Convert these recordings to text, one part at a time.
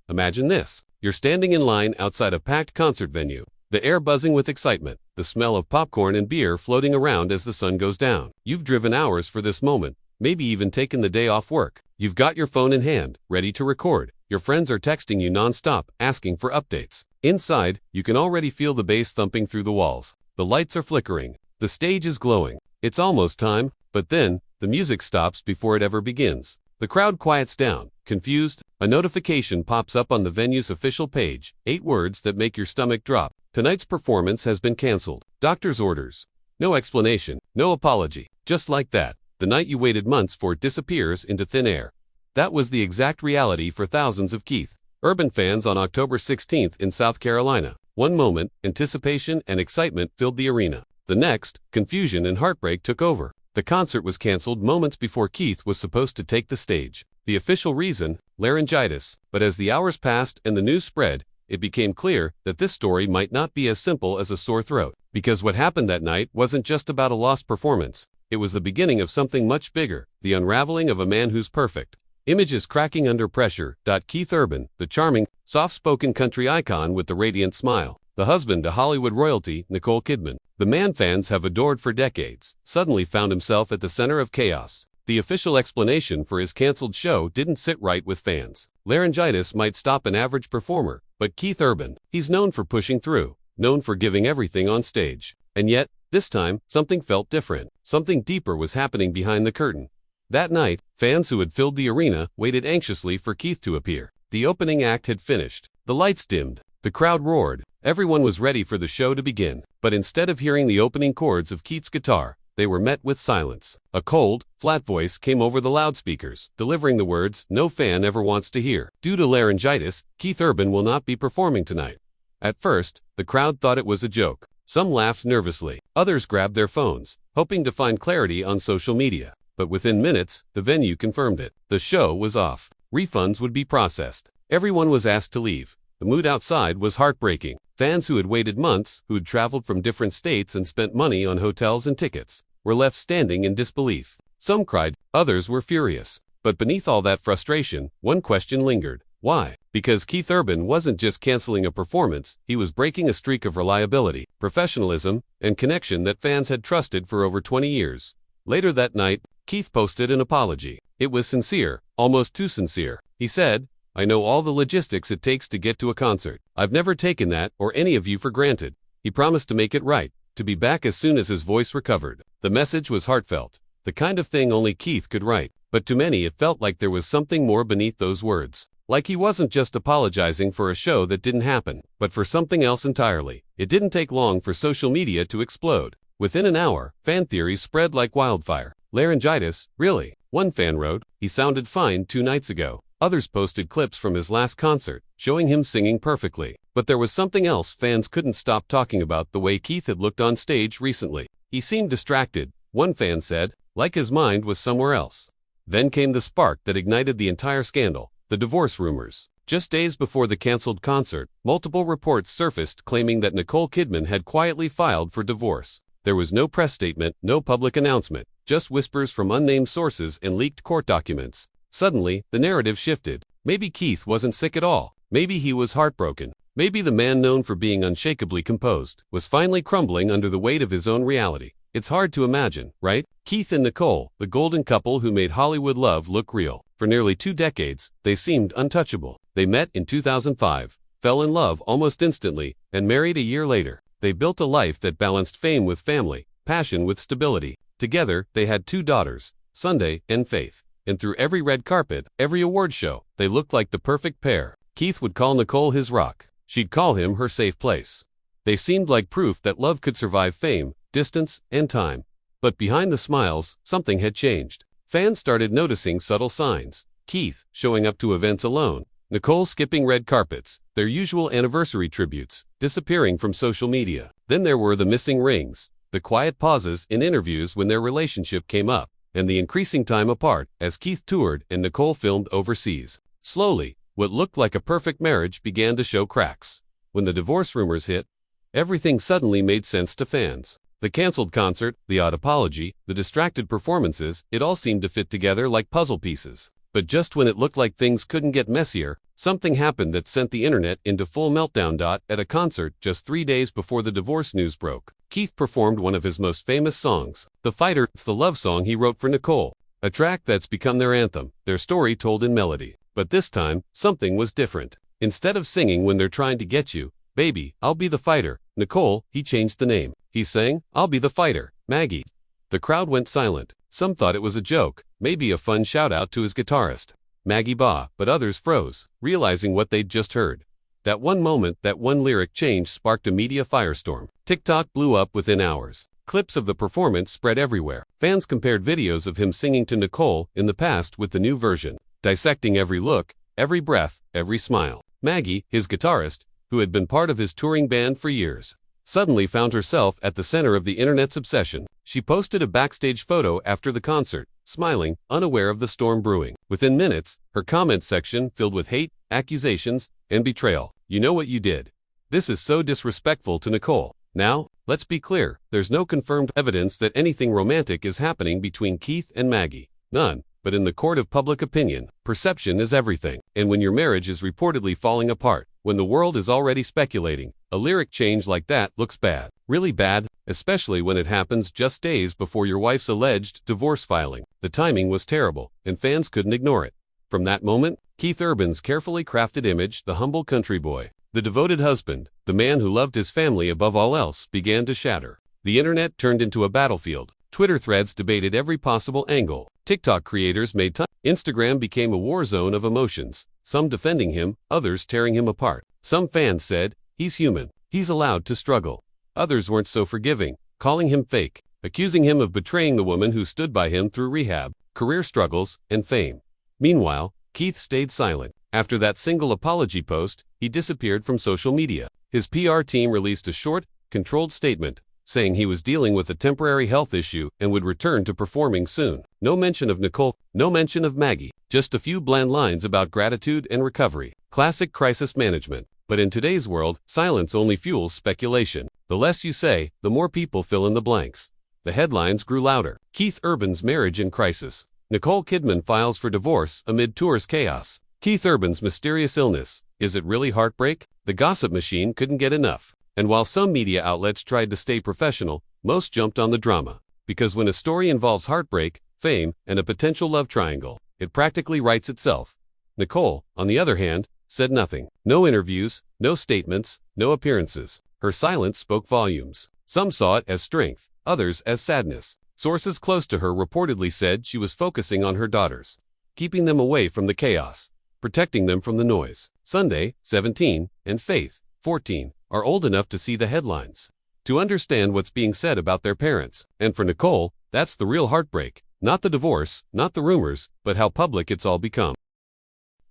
Imagine this. You're standing in line outside a packed concert venue, the air buzzing with excitement, the smell of popcorn and beer floating around as the sun goes down. You've driven hours for this moment, maybe even taken the day off work. You've got your phone in hand, ready to record. Your friends are texting you non-stop, asking for updates. Inside, you can already feel the bass thumping through the walls. The lights are flickering. The stage is glowing. It's almost time, but then, the music stops before it ever begins. The crowd quiets down. Confused, a notification pops up on the venue's official page. 8 words that make your stomach drop. Tonight's performance has been canceled. Doctor's orders. No explanation, no apology. Just like that, the night you waited months for disappears into thin air. That was the exact reality for thousands of Keith Urban fans on October 16th in South Carolina. One moment, anticipation and excitement filled the arena. The next, confusion and heartbreak took over. The concert was canceled moments before Keith was supposed to take the stage. The official reason, laryngitis. But as the hours passed and the news spread, it became clear that this story might not be as simple as a sore throat. Because what happened that night wasn't just about a lost performance. It was the beginning of something much bigger, the unraveling of a man who's perfect. Images cracking under pressure. Keith Urban, the charming, soft-spoken country icon with the radiant smile. The husband to Hollywood royalty, Nicole Kidman. The man fans have adored for decades, suddenly found himself at the center of chaos. The official explanation for his canceled show didn't sit right with fans. Laryngitis might stop an average performer, but Keith Urban, he's known for pushing through, known for giving everything on stage. And yet, this time, something felt different. Something deeper was happening behind the curtain. That night, fans who had filled the arena waited anxiously for Keith to appear. The opening act had finished. The lights dimmed. The crowd roared. Everyone was ready for the show to begin. But instead of hearing the opening chords of Keith's guitar, they were met with silence. A cold, flat voice came over the loudspeakers, delivering the words no fan ever wants to hear. Due to laryngitis, Keith Urban will not be performing tonight. At first, the crowd thought it was a joke. Some laughed nervously. Others grabbed their phones, hoping to find clarity on social media. But within minutes, the venue confirmed it. The show was off. Refunds would be processed. Everyone was asked to leave. The mood outside was heartbreaking. Fans who had waited months, who had traveled from different states and spent money on hotels and tickets, were left standing in disbelief. Some cried, others were furious. But beneath all that frustration, one question lingered. Why? Because Keith Urban wasn't just canceling a performance, he was breaking a streak of reliability, professionalism, and connection that fans had trusted for over 20 years. Later that night, Keith posted an apology. It was sincere, almost too sincere. He said, I know all the logistics it takes to get to a concert. I've never taken that or any of you for granted. He promised to make it right, to be back as soon as his voice recovered. The message was heartfelt, the kind of thing only Keith could write. But to many it felt like there was something more beneath those words. Like he wasn't just apologizing for a show that didn't happen, but for something else entirely. It didn't take long for social media to explode. Within an hour, fan theories spread like wildfire. Laryngitis, really? One fan wrote, he sounded fine 2 nights ago. Others posted clips from his last concert, showing him singing perfectly. But there was something else fans couldn't stop talking about: the way Keith had looked on stage recently. He seemed distracted, one fan said, like his mind was somewhere else. Then came the spark that ignited the entire scandal, the divorce rumors. Just days before the canceled concert, multiple reports surfaced claiming that Nicole Kidman had quietly filed for divorce. There was no press statement, no public announcement, just whispers from unnamed sources and leaked court documents. Suddenly, the narrative shifted. Maybe Keith wasn't sick at all. Maybe he was heartbroken. Maybe the man known for being unshakably composed was finally crumbling under the weight of his own reality. It's hard to imagine, right? Keith and Nicole, the golden couple who made Hollywood love look real. For nearly 2 decades, they seemed untouchable. They met in 2005, fell in love almost instantly, and married a year later. They built a life that balanced fame with family, passion with stability. Together, they had 2 daughters, Sunday and Faith. And through every red carpet, every award show, they looked like the perfect pair. Keith would call Nicole his rock. She'd call him her safe place. They seemed like proof that love could survive fame, distance, and time. But behind the smiles, something had changed. Fans started noticing subtle signs. Keith showing up to events alone. Nicole skipping red carpets, their usual anniversary tributes, disappearing from social media. Then there were the missing rings, the quiet pauses in interviews when their relationship came up, and the increasing time apart as Keith toured and Nicole filmed overseas. Slowly, what looked like a perfect marriage began to show cracks. When the divorce rumors hit, everything suddenly made sense to fans. The canceled concert, the odd apology, the distracted performances, it all seemed to fit together like puzzle pieces. But just when it looked like things couldn't get messier, something happened that sent the internet into full meltdown. At a concert just 3 days before the divorce news broke, Keith performed one of his most famous songs, The Fighter. It's the love song he wrote for Nicole, a track that's become their anthem, their story told in melody. But this time, something was different. Instead of singing When They're Trying to Get You, Baby, I'll Be the Fighter, Nicole, he changed the name. He sang, I'll Be the Fighter, Maggie. The crowd went silent. Some thought it was a joke, maybe a fun shout-out to his guitarist, Maggie Baugh, but others froze, realizing what they'd just heard. That one moment, that one lyric change sparked a media firestorm. TikTok blew up within hours. Clips of the performance spread everywhere. Fans compared videos of him singing to Nicole in the past with the new version, dissecting every look, every breath, every smile. Maggie, his guitarist, who had been part of his touring band for years, suddenly found herself at the center of the internet's obsession. She posted a backstage photo after the concert, smiling, unaware of the storm brewing. Within minutes, her comment section filled with hate, accusations, and betrayal. You know what you did. This is so disrespectful to Nicole. Now, let's be clear, there's no confirmed evidence that anything romantic is happening between Keith and Maggie. None. But in the court of public opinion, perception is everything. And when your marriage is reportedly falling apart, when the world is already speculating, a lyric change like that looks bad. Really bad, especially when it happens just days before your wife's alleged divorce filing. The timing was terrible, and fans couldn't ignore it. From that moment, Keith Urban's carefully crafted image, the humble country boy, the devoted husband, the man who loved his family above all else, began to shatter. The internet turned into a battlefield. Twitter threads debated every possible angle. TikTok creators made time. Instagram became a war zone of emotions, some defending him, others tearing him apart. Some fans said, he's human, he's allowed to struggle. Others weren't so forgiving, calling him fake, accusing him of betraying the woman who stood by him through rehab, career struggles, and fame. Meanwhile, Keith stayed silent. After that single apology post, he disappeared from social media. His PR team released a short, controlled statement, saying he was dealing with a temporary health issue and would return to performing soon. No mention of Nicole, no mention of Maggie, just a few bland lines about gratitude and recovery. Classic crisis management. But in today's world, silence only fuels speculation. The less you say, the more people fill in the blanks. The headlines grew louder. Keith Urban's marriage in crisis. Nicole Kidman files for divorce amid tour's chaos. Keith Urban's mysterious illness. Is it really heartbreak? The gossip machine couldn't get enough. And while some media outlets tried to stay professional, most jumped on the drama. Because when a story involves heartbreak, fame, and a potential love triangle, it practically writes itself. Nicole, on the other hand, said nothing. No interviews, no statements, no appearances. Her silence spoke volumes. Some saw it as strength, others as sadness. Sources close to her reportedly said she was focusing on her daughters, keeping them away from the chaos, protecting them from the noise. Sunday, 17, and Faith, 14, are old enough to see the headlines, to understand what's being said about their parents. And for Nicole, that's the real heartbreak. Not the divorce, not the rumors, but how public it's all become.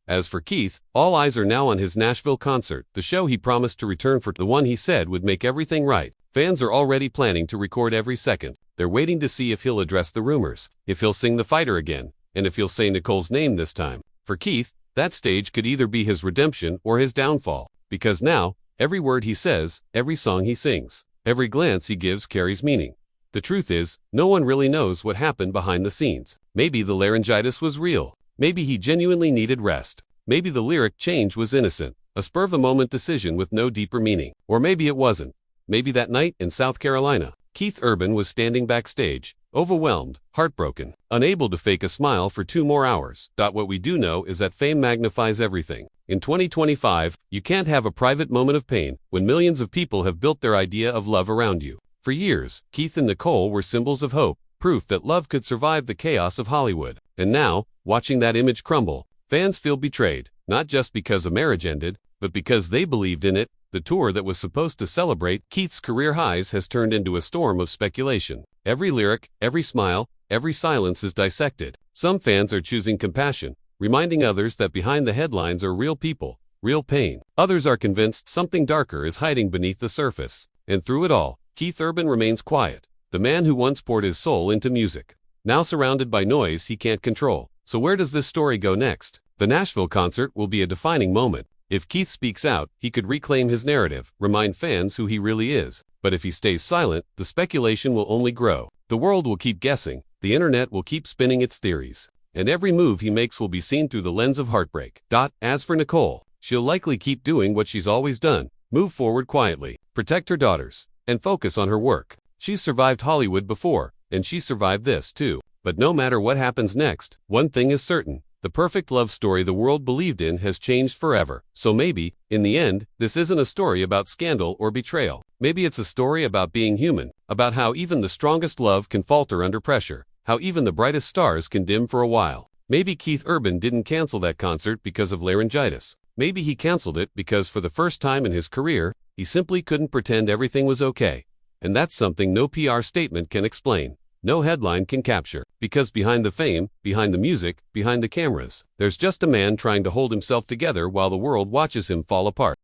As for Keith, all eyes are now on his Nashville concert, the show he promised to return for, the one he said would make everything right. Fans are already planning to record every second. They're waiting to see if he'll address the rumors, if he'll sing The Fighter again, and if he'll say Nicole's name this time. For Keith, that stage could either be his redemption or his downfall, because now, every word he says, every song he sings, every glance he gives carries meaning. The truth is, no one really knows what happened behind the scenes. Maybe the laryngitis was real. Maybe he genuinely needed rest. Maybe the lyric change was innocent, a spur-of-the-moment decision with no deeper meaning. Or maybe it wasn't. Maybe that night in South Carolina, Keith Urban was standing backstage, overwhelmed, heartbroken, unable to fake a smile for 2 more hours. What we do know is that fame magnifies everything. In 2025, you can't have a private moment of pain when millions of people have built their idea of love around you. For years, Keith and Nicole were symbols of hope, proof that love could survive the chaos of Hollywood. And now, watching that image crumble, fans feel betrayed, not just because a marriage ended, but because they believed in it. The tour that was supposed to celebrate Keith's career highs has turned into a storm of speculation. Every lyric, every smile, every silence is dissected. Some fans are choosing compassion, reminding others that behind the headlines are real people, real pain. Others are convinced something darker is hiding beneath the surface. And through it all, Keith Urban remains quiet, the man who once poured his soul into music, now surrounded by noise he can't control. So where does this story go next? The Nashville concert will be a defining moment. If Keith speaks out, he could reclaim his narrative, remind fans who he really is. But if he stays silent, the speculation will only grow. The world will keep guessing, the internet will keep spinning its theories. and every move he makes will be seen through the lens of heartbreak. As for Nicole, she'll likely keep doing what she's always done, move forward quietly, protect her daughters, and focus on her work. She's survived Hollywood before, and she survived this too. But no matter what happens next, one thing is certain. The perfect love story the world believed in has changed forever. So maybe, in the end, this isn't a story about scandal or betrayal. Maybe it's a story about being human, about how even the strongest love can falter under pressure, how even the brightest stars can dim for a while. Maybe Keith Urban didn't cancel that concert because of laryngitis. Maybe he canceled it because for the first time in his career, he simply couldn't pretend everything was okay. And that's something no PR statement can explain. No headline can capture, because behind the fame, behind the music, behind the cameras, there's just a man trying to hold himself together while the world watches him fall apart.